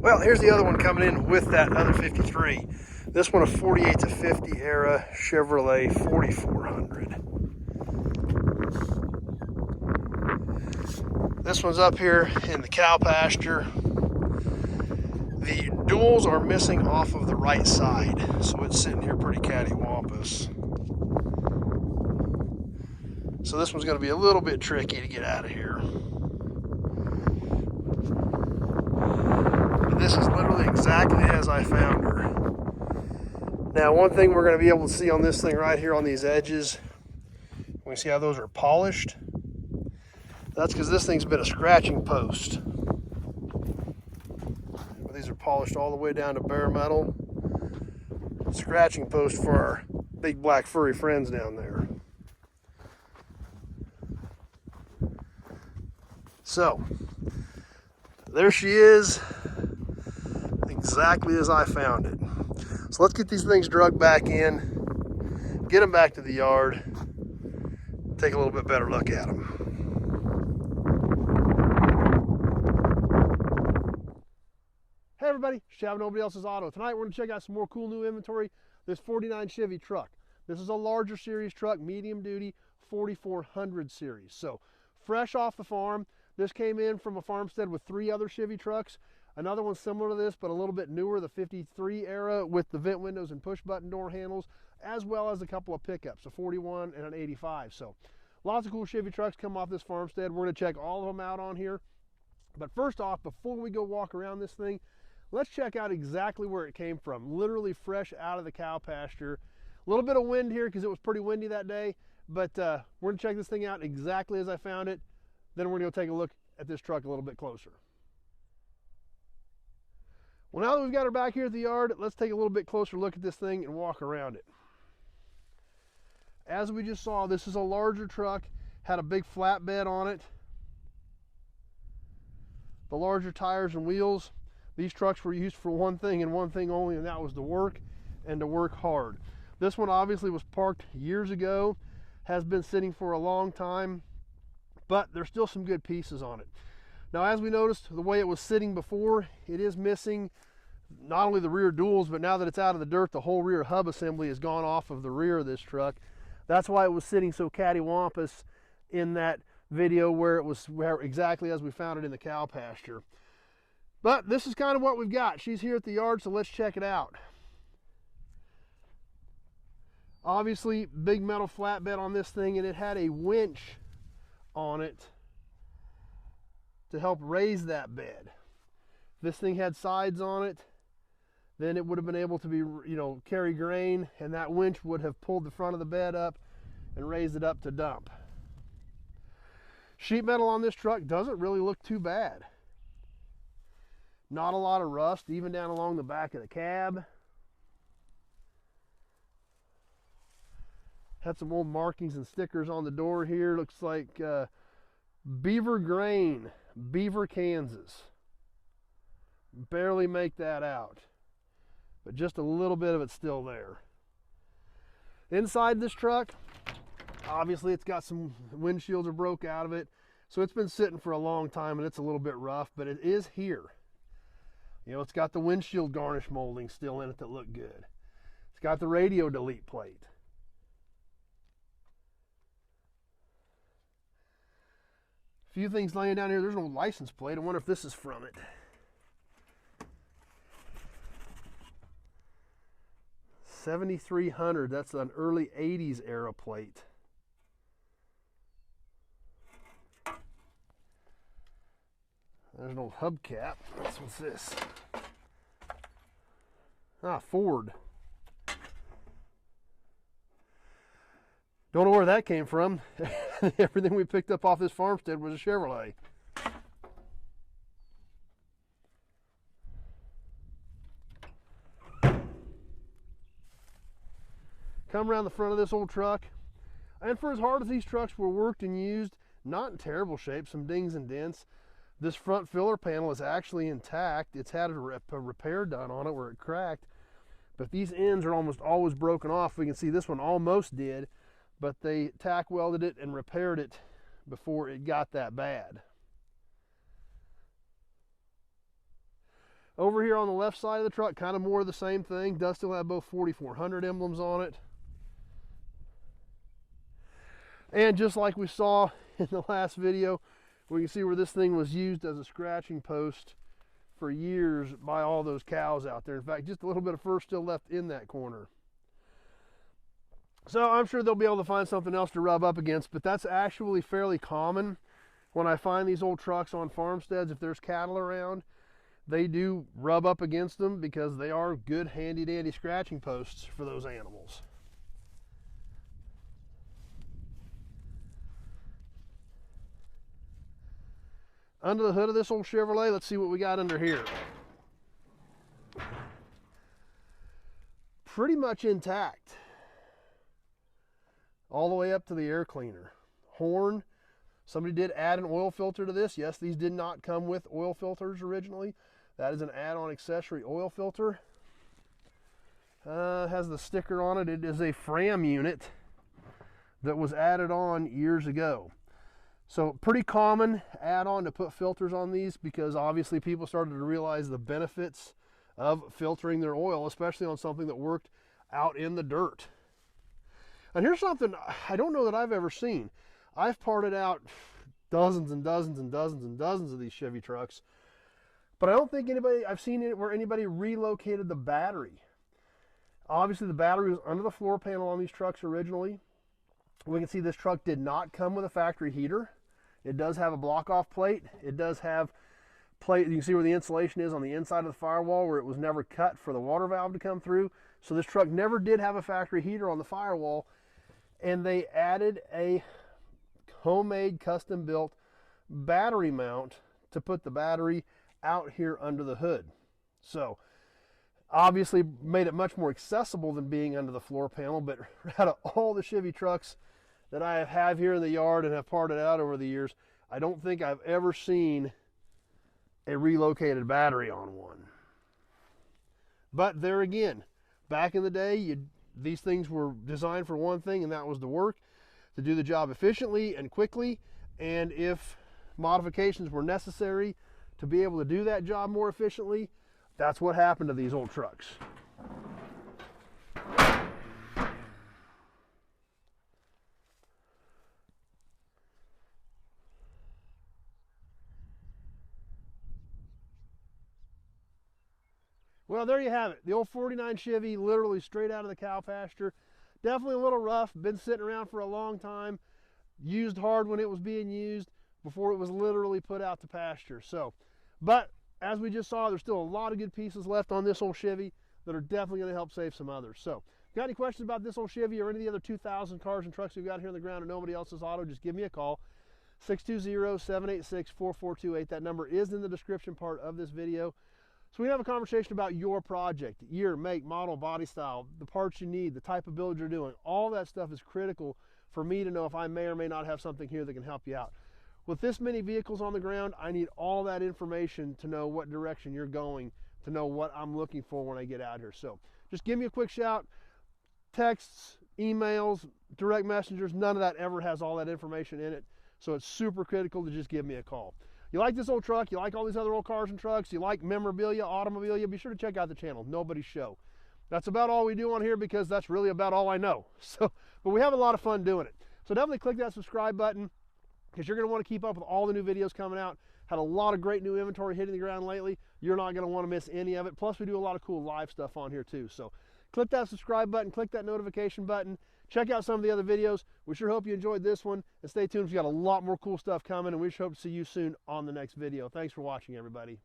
Well, here's the other one coming in with that other 53. This one a 48 to 50 era Chevrolet 4400. This one's up here in the cow pasture. The duals are missing off of the right side, so it's sitting here pretty cattywampus. So this one's going to be a little bit tricky to get out of here. But this is literally exactly as I found her. Now, one thing we're going to be able to see on this thing right here on these edges, we can see how those are polished. That's because this thing's been a scratching post. These are polished all the way down to bare metal. Scratching post for our big black furry friends down there. So, there she is, exactly as I found it. So let's get these things drugged back in, get them back to the yard, take a little bit better look at them. Hey everybody, Chevy Nobody Else's Auto. Tonight we're going to check out some more cool new inventory. This 49 Chevy truck. This is a larger series truck, medium duty, 4400 series. So fresh off the farm. This came in from a farmstead with 3 other Chevy trucks. Another one similar to this, but a little bit newer, the 53 era with the vent windows and push button door handles, as well as a couple of pickups, a 41 and an 85. So lots of cool Chevy trucks come off this farmstead. We're going to check all of them out on here. But first off, before we go walk around this thing, let's check out exactly where it came from. Literally fresh out of the cow pasture. A little bit of wind here because it was pretty windy that day, but we're going to check this thing out exactly as I found it. Then we're going to go take a look at this truck a little bit closer. Well, now that we've got her back here at the yard, let's take a little bit closer look at this thing and walk around it. As we just saw, this is a larger truck, had a big flatbed on it. The larger tires and wheels. These trucks were used for one thing and one thing only, and that was to work and to work hard. This one obviously was parked years ago, has been sitting for a long time, but there's still some good pieces on it. Now, as we noticed, the way it was sitting before, it is missing not only the rear duals, but now that it's out of the dirt, the whole rear hub assembly has gone off of the rear of this truck. That's why it was sitting so cattywampus in that video where exactly as we found it in the cow pasture. But this is kind of what we've got. She's here at the yard, so let's check it out. Obviously, big metal flatbed on this thing, and it had a winch on it to help raise that bed. If this thing had sides on it, then it would have been able to be, carry grain, and that winch would have pulled the front of the bed up and raised it up to dump. Sheet metal on this truck doesn't really look too bad. Not a lot of rust, even down along the back of the cab. Had some old markings and stickers on the door here. Looks like Beaver Grain, Beaver, Kansas. Barely make that out, but just a little bit of it's still there. Inside this truck, obviously it's got some windshields are broke out of it, so it's been sitting for a long time and it's a little bit rough, but it is here. It's got the windshield garnish molding still in it that look good. It's got the radio delete plate. A few things laying down here. There's no license plate. I wonder if this is from it. $7,300. That's an early 80s era plate. There's an old hubcap. What's this? Ford. Don't know where that came from. Everything we picked up off this farmstead was a Chevrolet. Come around the front of this old truck, and for as hard as these trucks were worked and used, not in terrible shape, some dings and dents. This front filler panel is actually intact. It's had a repair done on it where it cracked, but these ends are almost always broken off. We can see this one almost did, but they tack welded it and repaired it before it got that bad. Over here on the left side of the truck, kind of more of the same thing. Does still have both 4400 emblems on it. And just like we saw in the last video, we can see where this thing was used as a scratching post for years by all those cows out there. In fact, just a little bit of fur still left in that corner. So I'm sure they'll be able to find something else to rub up against, but that's actually fairly common when I find these old trucks on farmsteads. If there's cattle around, they do rub up against them because they are good handy dandy scratching posts for those animals. Under the hood of this old Chevrolet, let's see what we got under here. Pretty much intact. All the way up to the air cleaner. Horn. Somebody did add an oil filter to this. Yes, these did not come with oil filters originally. That is an add-on accessory oil filter. Has the sticker on it. It is a Fram unit that was added on years ago. So pretty common add-on to put filters on these, because obviously people started to realize the benefits of filtering their oil, especially on something that worked out in the dirt. And here's something I don't know that I've ever seen. I've parted out dozens and dozens and dozens and dozens of these Chevy trucks, but I don't think I've seen it where anybody relocated the battery. Obviously the battery was under the floor panel on these trucks originally. We can see this truck did not come with a factory heater. It does have a block-off plate. It does have plate. You can see where the insulation is on the inside of the firewall, where it was never cut for the water valve to come through. So this truck never did have a factory heater on the firewall, and they added a homemade custom-built battery mount to put the battery out here under the hood. So obviously made it much more accessible than being under the floor panel. But out of all the Chevy trucks that I have here in the yard and have parted out over the years, I don't think I've ever seen a relocated battery on one. But there again, back in the day, these things were designed for one thing, and that was to work, to do the job efficiently and quickly. And if modifications were necessary to be able to do that job more efficiently, that's what happened to these old trucks. Well, there you have it. The old 49 Chevy, literally straight out of the cow pasture. Definitely a little rough, been sitting around for a long time. Used hard when it was being used before it was literally put out to pasture. So, but as we just saw, there's still a lot of good pieces left on this old Chevy that are definitely going to help save some others. So, if you got any questions about this old Chevy or any of the other 2,000 cars and trucks we've got here on the ground and nobody else's auto, just give me a call. 620-786-4428. That number is in the description part of this video. So we have a conversation about your project, year, make, model, body style, the parts you need, the type of build you're doing. All that stuff is critical for me to know if I may or may not have something here that can help you out. With this many vehicles on the ground, I need all that information to know what direction you're going, to know what I'm looking for when I get out here. So just give me a quick shout. Texts, emails, direct messengers, none of that ever has all that information in it. So it's super critical to just give me a call. You like this old truck, you like all these other old cars and trucks, you like memorabilia, automobilia, be sure to check out the channel, Nobody's Show. That's about all we do on here, because that's really about all I know. So, but we have a lot of fun doing it. So definitely click that subscribe button, because you're going to want to keep up with all the new videos coming out. Had a lot of great new inventory hitting the ground lately. You're not going to want to miss any of it. Plus, we do a lot of cool live stuff on here too. So click that subscribe button, click that notification button. Check out some of the other videos. We sure hope you enjoyed this one. And stay tuned. We've got a lot more cool stuff coming, and we sure hope to see you soon on the next video. Thanks for watching, everybody.